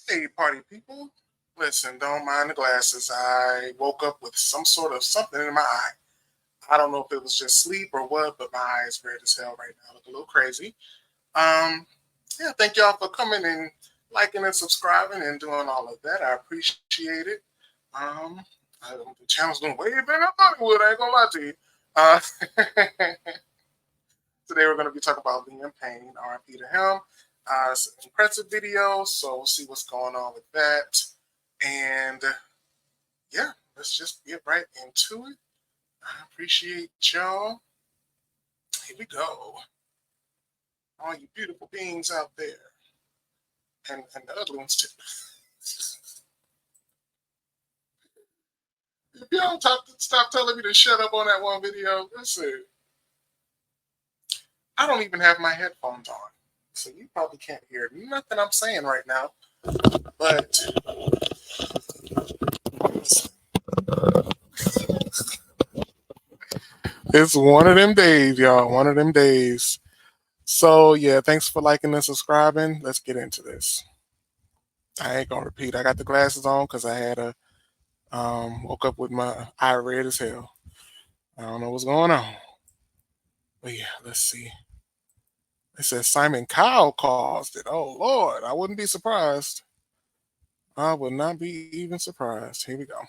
Hey, party people. Listen, don't mind the glasses. I woke up with some sort of something in my eye. I don't know if it was just sleep or what, but my eye is red as hell right now. Look a little crazy. Um, yeah, thank y'all for coming and liking and subscribing and doing all of that. I appreciate it. Um, the channel's doing way better than I thought it would. I ain't gonna lie to you. Uh, Today we're going to be talking about Liam Payne, RIP to him. It's an impressive video, so we'll see what's going on with that. And yeah, let's just get right into it. I appreciate y'all. Here we go. All you beautiful beings out there. And the other ones too. If y'all stop telling me to shut up on that one video, listen. I don't even have my headphones on. So you probably can't hear nothing I'm saying right now. But it's one of them days, y'all. One of them days. So yeah, thanks for liking and subscribing. Let's get into this. I ain't gonna repeat. I got the glasses on because I had a woke up with my eye red as hell. I don't know what's going on. But yeah, let's see. It says Simon Cowell caused it. Oh Lord, I wouldn't be surprised. I would not be even surprised. Here we go.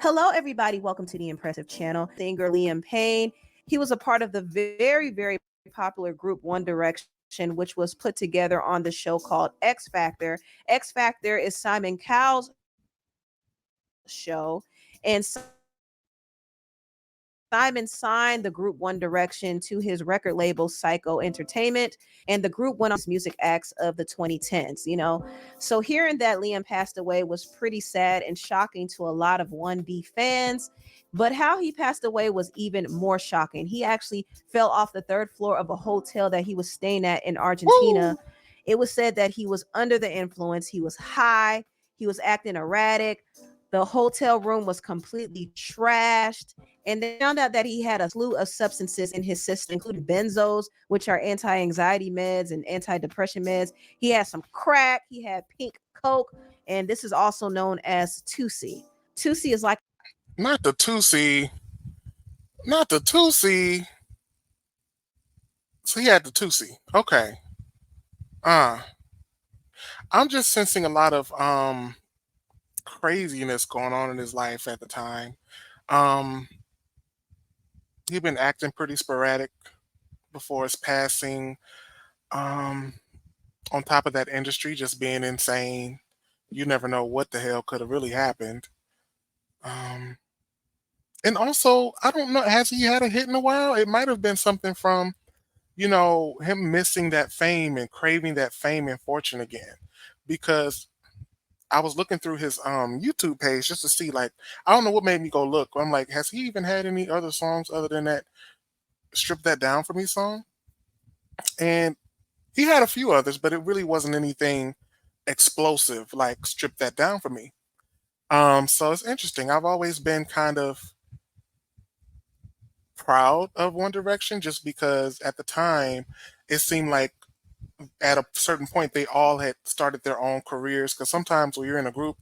Hello, everybody. Welcome to the Empressive channel. Singer Liam Payne. He was a part of the very popular group One Direction, which was put together on the show called X Factor. X Factor is Simon Cowell's show, and Simon signed the group One Direction to his record label Psycho Entertainment, and the group went on his music acts of the 2010s, So hearing that Liam passed away was pretty sad and shocking to a lot of 1D fans. But how he passed away was even more shocking. He actually fell off the third floor of a hotel that he was staying at in Argentina. Woo! It was said that he was under the influence. He was high. He was acting erratic. The hotel room was completely trashed. And they found out that he had a slew of substances in his system, including benzos, which are anti-anxiety meds and anti-depression meds. He had some crack. He had pink coke. And this is also known as 2C. 2C is like... Not the 2C. Not the 2C. So he had the 2C. Okay. I'm just sensing a lot of craziness going on in his life at the time. He'd been acting pretty sporadic before his passing. On top of that industry just being insane, you never know what the hell could have really happened. And also, I don't know, has he had a hit in a while? It might have been something from, him missing that fame and craving that fame and fortune again. Because I was looking through his YouTube page just to see, like, I don't know what made me go look. I'm like, has he even had any other songs other than that Strip That Down For Me song? And he had a few others, but it really wasn't anything explosive like Strip That Down For Me. So it's interesting. I've always been kind of proud of One Direction just because at the time it seemed like at a certain point they all had started their own careers, because sometimes when you're in a group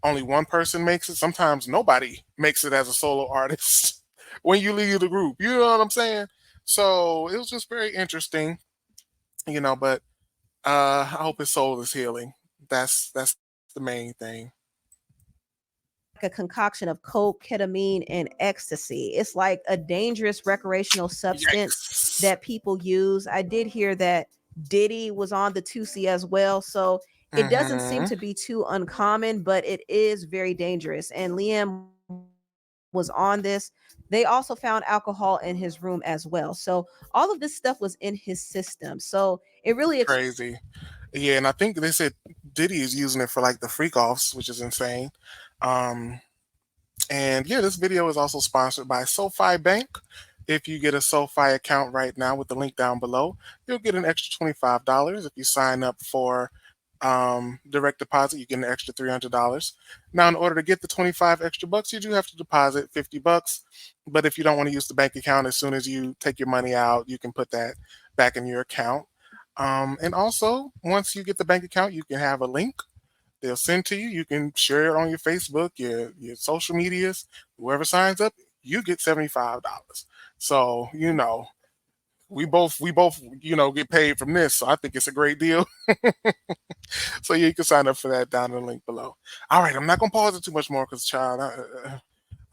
only one person makes it. Sometimes nobody makes it as a solo artist when you leave the group. You know what I'm saying? So it was just very interesting, but I hope his soul is healing. That's the main thing. A concoction of coke, ketamine, and ecstasy. It's like a dangerous recreational substance that people use. I did hear that Diddy was on the 2C as well. So it doesn't seem to be too uncommon, but it is very dangerous. And Liam was on this. They also found alcohol in his room as well. So all of this stuff was in his system. So it really crazy. Yeah, and I think they said Diddy is using it for like the freak offs, which is insane. And yeah, this video is also sponsored by Sofi Bank. If you get a Sofi account right now with the link down below, you'll get an extra $25 if you sign up for direct deposit, you get an extra $300. Now, in order to get the 25 extra bucks, you do have to deposit 50 bucks. But if you don't want to use the bank account, as soon as you take your money out, you can put that back in your account. And also, once you get the bank account, you can have a link they'll send to you. You can share it on your Facebook, your social medias. Whoever signs up, you get $75. So we both get paid from this. So I think it's a great deal. So yeah, you can sign up for that down in the link below. All right, I'm not gonna pause it too much more because child,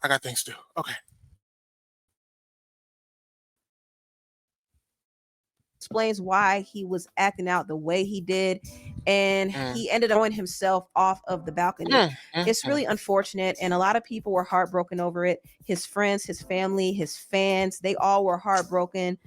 I got things to do. Okay. explains why he was acting out the way he did, and Mm, he ended up throwing himself off of the balcony. mm, mm, It's mm. really unfortunate, and a lot of people were heartbroken over it. His friends, his family, his fans, they all were heartbroken.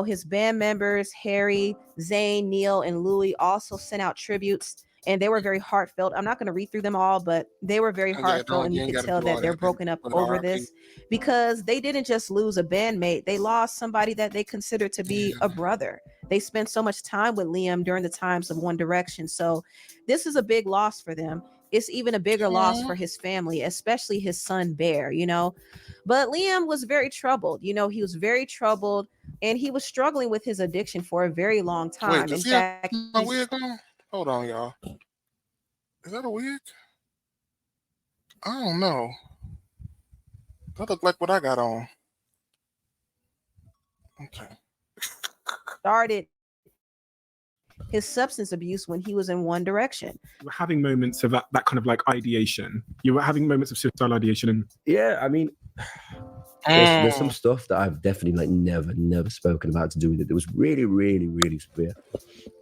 His band members, Harry, Zayn, Neil, and Louis, also sent out tributes, and they were very heartfelt. I'm not going to read through them all, but they were very Yeah, heartfelt, don't and you you ain't could got to tell do that all they're that. Then broken up put an over RIP. this, because they didn't just lose a bandmate, they lost somebody that they considered to be Yeah. a brother. They spent so much time with Liam during the times of One Direction. So this is a big loss for them. It's even a bigger loss Aw. for his family, especially his son Bear. But Liam was very troubled. He was very troubled, and he was struggling with his addiction for a very long Wait, time. In does he have fact, my he's wig on? Hold on, y'all. Is that a wig? I don't know. That look like what I got on. Okay. started his substance abuse when he was in One Direction. You were having moments of that kind of like ideation. You were having moments of suicidal ideation, and Yeah, I mean, there's some Mm. stuff that I've definitely like never spoken about to do with it. That was really, really, really severe,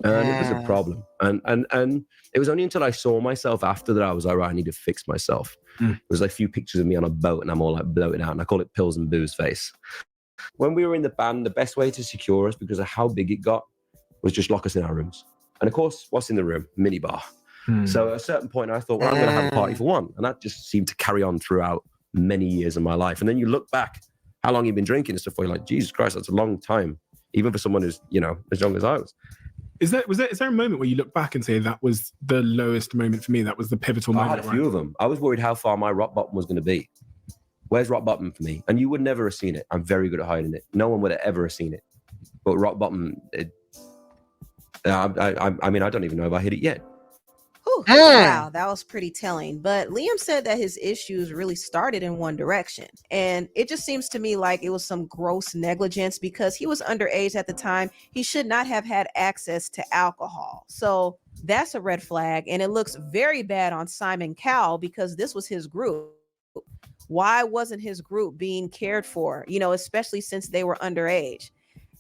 and it was a Mm. problem. And it was only until I saw myself after that I was like, right, I need to fix myself. There's like a few pictures of me on a boat, and I'm all like bloated out, and I call it pills and booze face. When we were in the band, the best way to secure us, because of how big it got, was just lock us in our rooms. And of course, what's in the room? Minibar. So at a certain point, I thought, well, I'm going to have a party for one. And that just seemed to carry on throughout many years of my life. And then you look back, how long you've been drinking and stuff, where you're like, Jesus Christ, that's a long time, even for someone who's, as young as I was. is there a moment where you look back and say that was the lowest moment for me? That was the pivotal I moment. had a few of them. I was worried how far my rock bottom was going to be. Where's rock bottom for me? And you would never have seen it. I'm very good at hiding it. No one would have ever have seen it. But rock bottom, I mean, I don't even know if I hit it yet. Whew, Mm. wow, that was pretty telling. But Liam said that his issues really started in One Direction. And it just seems to me like it was some gross negligence, because he was underage at the time. He should not have had access to alcohol. So that's a red flag. And it looks very bad on Simon Cowell, because this was his group. Why wasn't his group being cared for, especially since they were underage?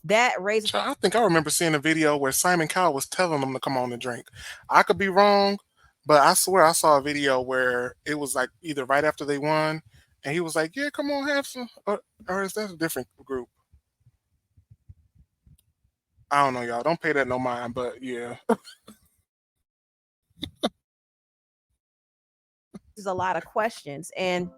That raises I think I remember seeing a video where Simon Cowell was telling them to come on and drink. I could be wrong, but I swear I saw a video where it was like either right after they won, and he was like, "Yeah, come on, have some," or is that a different group? I don't know, y'all. Don't pay that no mind, but yeah. a lot of questions. And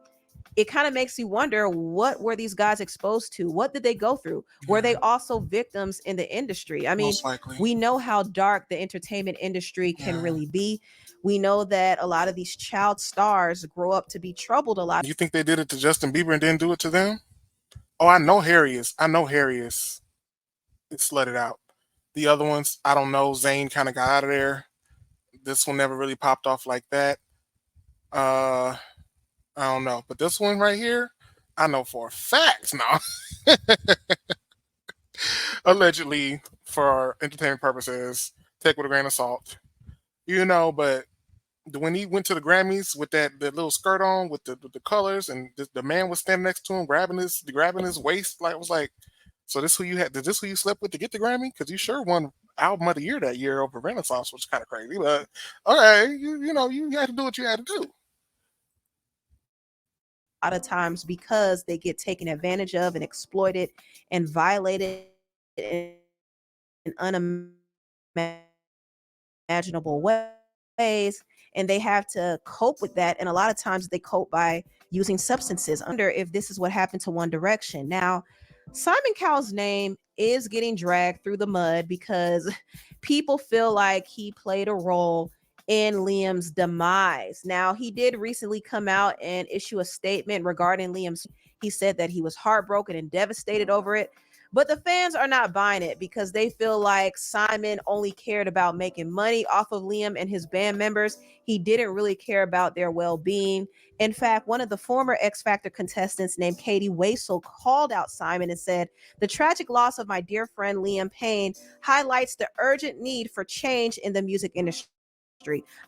it kind of makes you wonder, what were these guys exposed to? What did they go through? Were they Yeah, also victims in the industry? I mean, most likely. we know how dark the entertainment industry can Yeah. really be. We know that a lot of these child stars grow up to be troubled a lot. You think they did it to Justin Bieber and didn't do it to them? Oh, I know Harry is. I know Harry is. It slutted out. The other ones, I don't know. Zayn kind of got out of there. This one never really popped off like that. Uh, I don't know, but this one right here, I know for a fact. No, allegedly for entertainment purposes, take with a grain of salt. But when he went to the Grammys with that little skirt on with the colors, and the man was standing next to him, grabbing his waist, like I was like, so this who you had? Is this who you slept with to get the Grammy? Because you sure won album of the year that year over Renaissance, which is kind of crazy. But okay, you had to do what you had to do. A lot of times, because they get taken advantage of and exploited and violated in unimaginable ways, and they have to cope with that. And a lot of times they cope by using substances. I wonder if this is what happened to One Direction. Now, Simon Cowell's name is getting dragged through the mud because people feel like he played a role in Liam's demise. Now, he did recently come out and issue a statement regarding Liam's. He said that he was heartbroken and devastated over it. But the fans are not buying it because they feel like Simon only cared about making money off of Liam and his band members. He didn't really care about their well-being. In fact, one of the former X Factor contestants named Katie Waisel called out Simon and said, "The tragic loss of my dear friend Liam Payne highlights the urgent need for change in the music industry.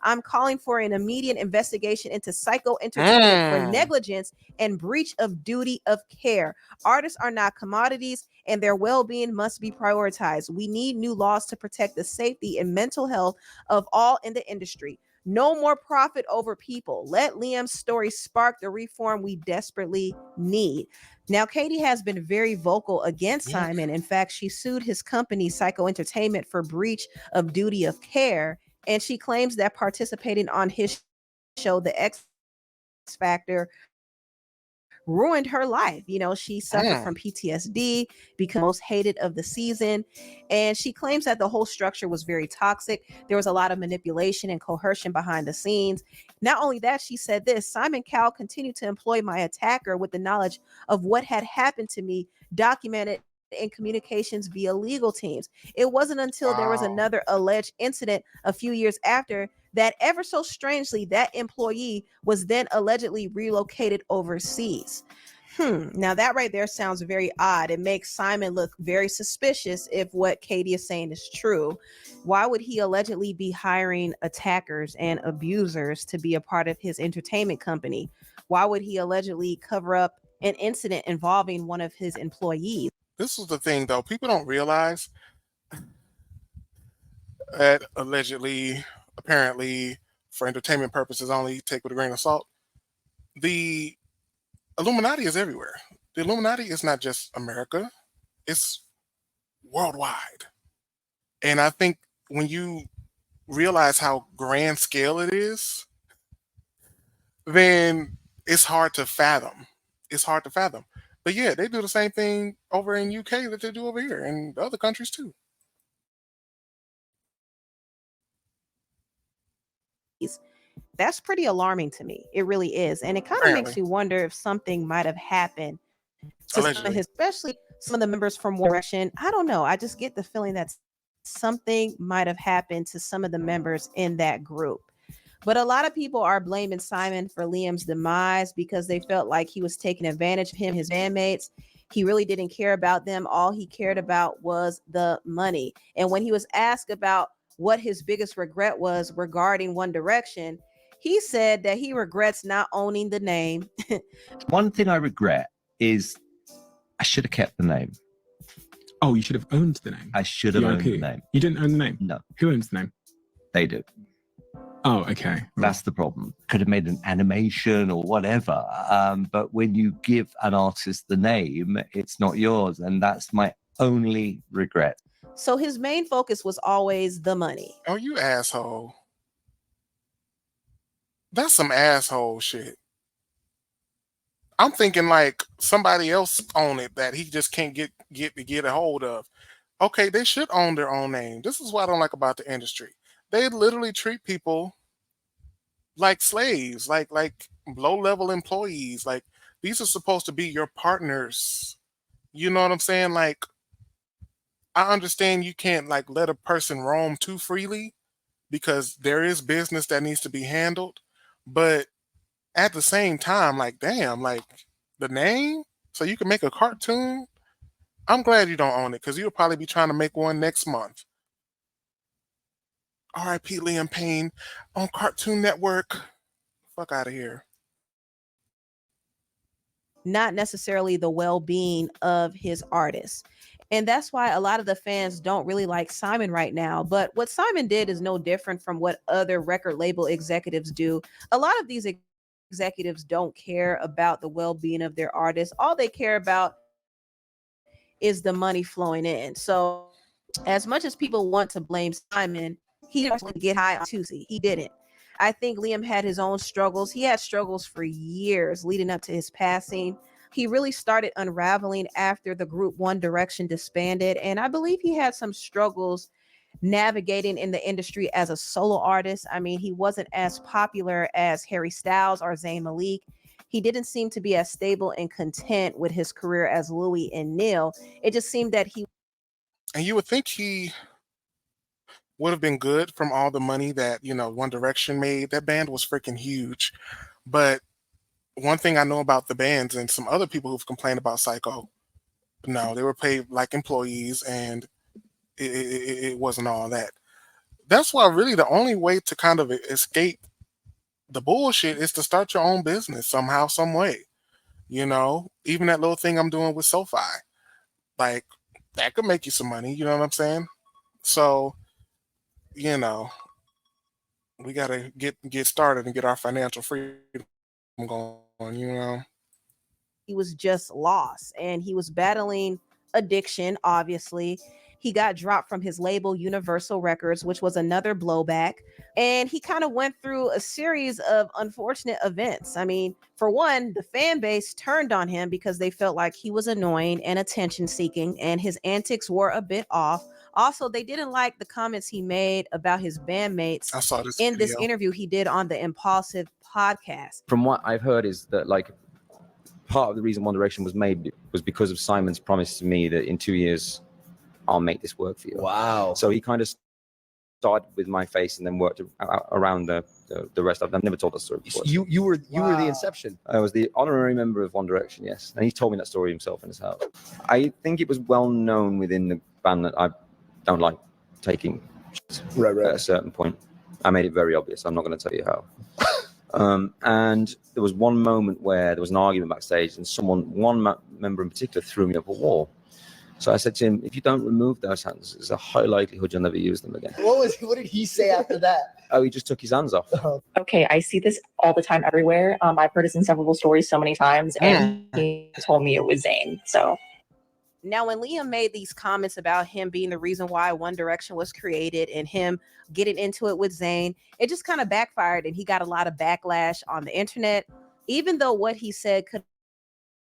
I'm calling for an immediate investigation into Psycho Entertainment for negligence and breach of duty of care. Artists are not commodities and their well-being must be prioritized. We need new laws to protect the safety and mental health of all in the industry. No more profit over people. Let Liam's story spark the reform we desperately need." Now, Katie has been very vocal against Simon. In fact, she sued his company, Psycho Entertainment, for breach of duty of care. And she claims that participating on his show, The X Factor, ruined her life. You know, she suffered from PTSD, became most hated of the season. And she claims that the whole structure was very toxic. There was a lot of manipulation and coercion behind the scenes. Not only that, she said this: "Simon Cowell continued to employ my attacker with the knowledge of what had happened to me, documented in communications via legal teams. It wasn't until there was another alleged incident a few years after that, ever so strangely, that employee was then allegedly relocated overseas." Now that right there sounds very odd. It makes Simon look very suspicious if what Katie is saying is true. Why would he allegedly be hiring attackers and abusers to be a part of his entertainment company? Why would he allegedly cover up an incident involving one of his employees? This is the thing, though. People don't realize that allegedly, apparently, for entertainment purposes only, take with a grain of salt. The Illuminati is everywhere. The Illuminati is not just America, it's worldwide. And I think when you realize how grand scale it is, then it's hard to fathom. It's hard to fathom. But yeah, they do the same thing over in UK that they do over here and other countries too. That's pretty alarming to me. It really is. And it kind of makes Apparently, you wonder if something might have happened to some of allegedly. his, especially some of the members from One Direction. I don't know. I just get the feeling that something might have happened to some of the members in that group. But a lot of people are blaming Simon for Liam's demise because they felt like he was taking advantage of him, his bandmates. He really didn't care about them. All he cared about was the money. And when he was asked about what his biggest regret was regarding One Direction, he said that he regrets not owning the name. One thing I regret is I should have kept the name. Oh, you should have owned the name. I should have The owned the IP. name. You didn't own the name? No, Who owns the name? they do. Oh, okay. That's the problem. Could have made an animation or whatever. But when you give an artist the name, it's not yours. And that's my only regret. So his main focus was always the money. Oh, you asshole. That's some asshole shit. I'm thinking like somebody else own it that he just can't get a hold of. Okay, they should own their own name. This is what I don't like about the industry. They literally treat people like slaves, like low level employees. Like these are supposed to be your partners. You know what I'm saying? Like I understand you can't like let a person roam too freely because there is business that needs to be handled, but at the same time, like damn, like the name so you can make a cartoon. I'm glad you don't own it because you'll probably be trying to make one next month. R.I.P. Liam Payne on Cartoon Network. Fuck out of here. Not necessarily the well-being of his artists. And that's why a lot of the fans don't really like Simon right now. But what Simon did is no different from what other record label executives do. A lot of these executives don't care about the well-being of their artists. All they care about is the money flowing in. So as much as people want to blame Simon, he didn't want to get high on Tuesday. He didn't. I think Liam had his own struggles. He had struggles for years leading up to his passing. He really started unraveling after the group One Direction disbanded, and I believe he had some struggles navigating in the industry as a solo artist. I mean, he wasn't as popular as Harry Styles or Zayn Malik. He didn't seem to be as stable and content with his career as Louis and Neil. It just seemed that he And you would think he would have been good from all the money that, One Direction made. That band was freaking huge. But one thing I know about the bands and some other people who've complained about Psycho, no, they were paid like employees, and it wasn't all that. That's why really the only way to kind of escape the bullshit is to start your own business somehow, some way. Even that little thing I'm doing with Sofi, like that could make you some money. You know what I'm saying? So, you know, we gotta get started and get our financial freedom going. he was just lost, and he was battling addiction. Obviously, he got dropped from his label Universal Records, which was another blowback, and he kind of went through a series of unfortunate events. I mean, for one, the fan base turned on him because they felt like he was annoying and attention seeking, and his antics were a bit off. Also, they didn't like the comments he made about his bandmates I saw this in this video. interview he did on the Impulsive podcast. From what I've heard is that like part of the reason One Direction was made was because of Simon's promise to me that in 2 years I'll make this work for you. Wow. So he kind of started with my face and then worked around the rest of them. I've never told that story before. You were the inception. I was the honorary member of One Direction, yes. And he told me that story himself in his house. I think it was well known within the band that I don't like taking shit Right. at a certain point. I made it very obvious. I'm not going to tell you how. And there was one moment where there was an argument backstage and one member in particular threw me up a wall. So I said to him, if you don't remove those hands, there's a high likelihood you'll never use them again. What did he say after that? Oh, he just took his hands off. Okay, I see this all the time everywhere. I've heard his inseparable stories so many times, and he told me it was Zayn. So now, when Liam made these comments about him being the reason why One Direction was created and him getting into it with Zayn, it just kind of backfired, and he got a lot of backlash on the internet. Even though what he said could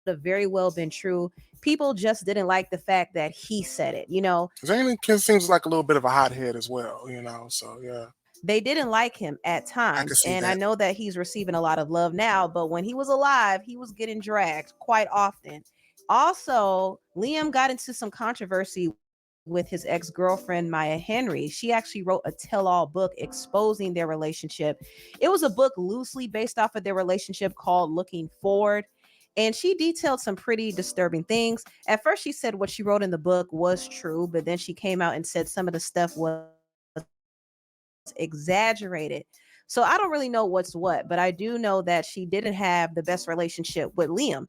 have very well been true, people just didn't like the fact that he said it. Zayn seems like a little bit of a hothead as well. So yeah. They didn't like him at times, and I know that he's receiving a lot of love now, but when he was alive, he was getting dragged quite often. Also, Liam got into some controversy with his ex-girlfriend, Maya Henry. She actually wrote a tell-all book exposing their relationship. It was a book loosely based off of their relationship called Looking Forward, and she detailed some pretty disturbing things. At first, she said what she wrote in the book was true, but then she came out and said some of the stuff was exaggerated. So I don't really know what's what, but I do know that she didn't have the best relationship with Liam.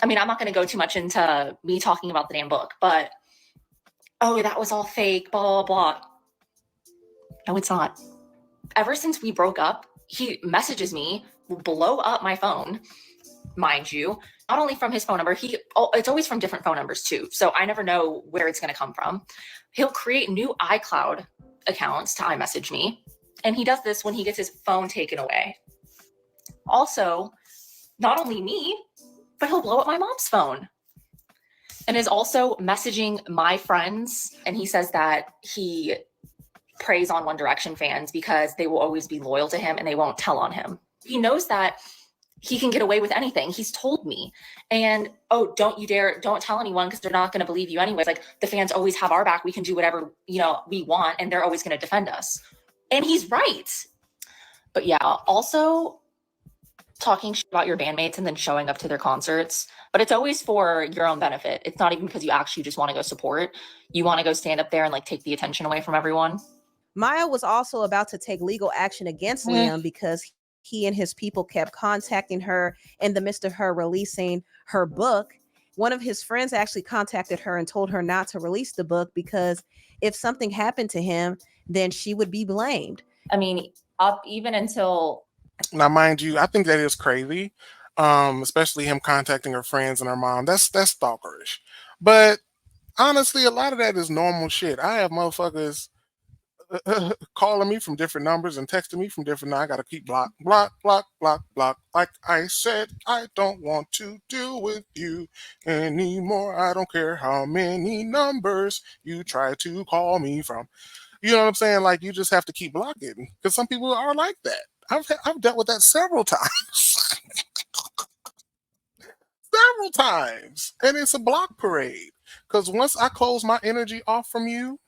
I mean, I'm not going to go too much into me talking about the damn book, but that was all fake, blah, blah, blah. No, it's not. Ever since we broke up, he messages me, will blow up my phone, mind you, not only from his phone number, it's always from different phone numbers too. So I never know where it's going to come from. He'll create new iCloud accounts to iMessage me. And he does this when he gets his phone taken away. Also, not only me, but he'll blow up my mom's phone and is also messaging my friends. And he says that he preys on One Direction fans because they will always be loyal to him and they won't tell on him. He knows that he can get away with anything. He's told me. And, don't tell anyone because they're not going to believe you anyways. Like, the fans always have our back. We can do whatever, we want, and they're always going to defend us. And he's right. But yeah, also talking shit about your bandmates and then showing up to their concerts, but it's always for your own benefit. It's not even because you actually just want to go support. You want to go stand up there and take the attention away from everyone. Maya was also about to take legal action against Liam because he and his people kept contacting her in the midst of her releasing her book. One of his friends actually contacted her and told her not to release the book because if something happened to him, then she would be blamed. I mean, up even until... Now, mind you, I think that is crazy, especially him contacting her friends and her mom. That's stalkerish. But honestly, a lot of that is normal shit. I have motherfuckers calling me from different numbers and texting me from different. I gotta keep block, block, block, block, block. Like I said, I don't want to deal with you anymore. I don't care how many numbers you try to call me from. You know what I'm saying? Like you just have to keep blocking because some people are like that. I've dealt with that several times, several times, and it's a block parade. Because once I close my energy off from you,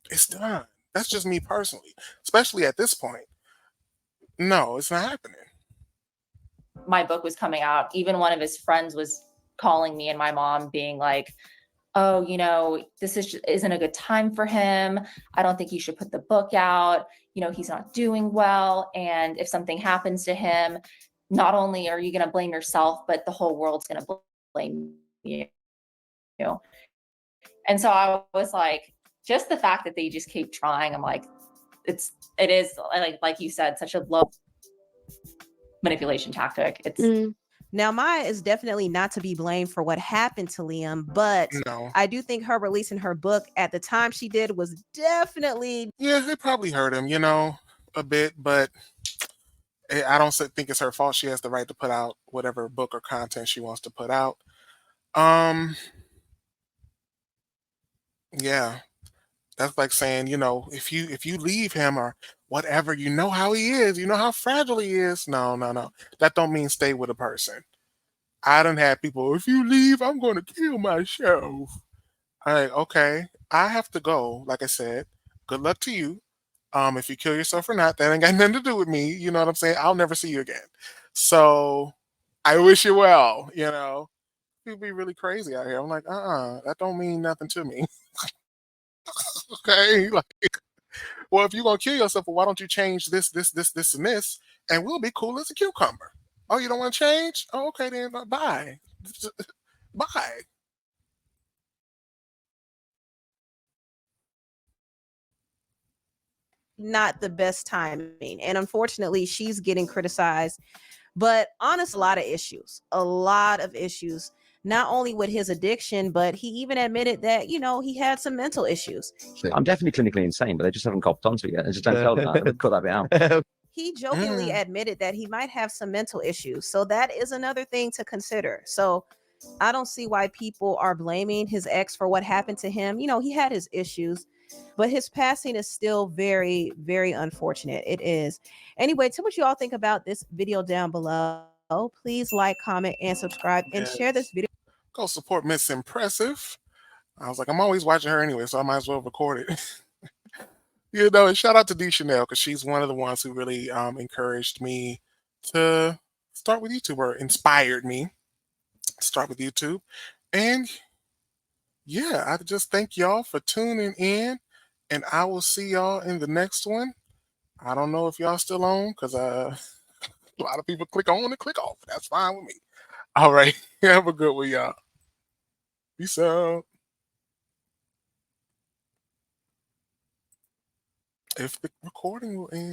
it's done. That's just me personally, especially at this point. No, it's not happening. My book was coming out, even one of his friends was calling me and my mom being like, oh, you know, isn't a good time for him. I don't think you should put the book out. You know, he's not doing well. And if something happens to him, not only are you going to blame yourself, but the whole world's going to blame you. And so I was like, just the fact that they just keep trying, I'm like, it is like you said, such a low manipulation tactic. It's Now, Maya is definitely not to be blamed for what happened to Liam, but No. I do think her releasing her book at the time she did was definitely Yeah, it probably hurt him, a bit, but I don't think it's her fault. She has the right to put out whatever book or content she wants to put out. Yeah, that's like saying, if you leave him or whatever, you know how he is, you know how fragile he is. No, no, no. That don't mean stay with a person. I done had people, if you leave, I'm gonna kill myself. All right, okay. I have to go. Like I said, good luck to you. If you kill yourself or not, that ain't got nothing to do with me. You know what I'm saying? I'll never see you again. So I wish you well. People be really crazy out here. I'm like, that don't mean nothing to me. Okay, like, well, if you're gonna kill yourself, well, why don't you change this, this, and this, and we'll be cool as a cucumber. Oh, you don't want to change? Oh, okay then. Bye. Bye. not the best timing. And unfortunately, she's getting criticized. But honestly, a lot of issues, not only with his addiction, but he even admitted that, he had some mental issues. I'm definitely clinically insane, but they just haven't copped onto it yet. I just don't tell them that. Cut that bit out. He jokingly admitted that he might have some mental issues. So that is another thing to consider. So I don't see why people are blaming his ex for what happened to him. He had his issues, but his passing is still very, very unfortunate. It is. Anyway, tell what you all think about this video down below. Please like, comment, and subscribe, and share this video. Go support Miss Impressive. I was like, I'm always watching her anyway, so I might as well record it. And shout out to D Chanel because she's one of the ones who really encouraged me to start with YouTube, or inspired me to start with YouTube. And yeah, I just thank y'all for tuning in, and I will see y'all in the next one. I don't know if y'all still on because a lot of people click on and click off. That's fine with me. All right, have a good one, y'all. Peace out. If the recording will end.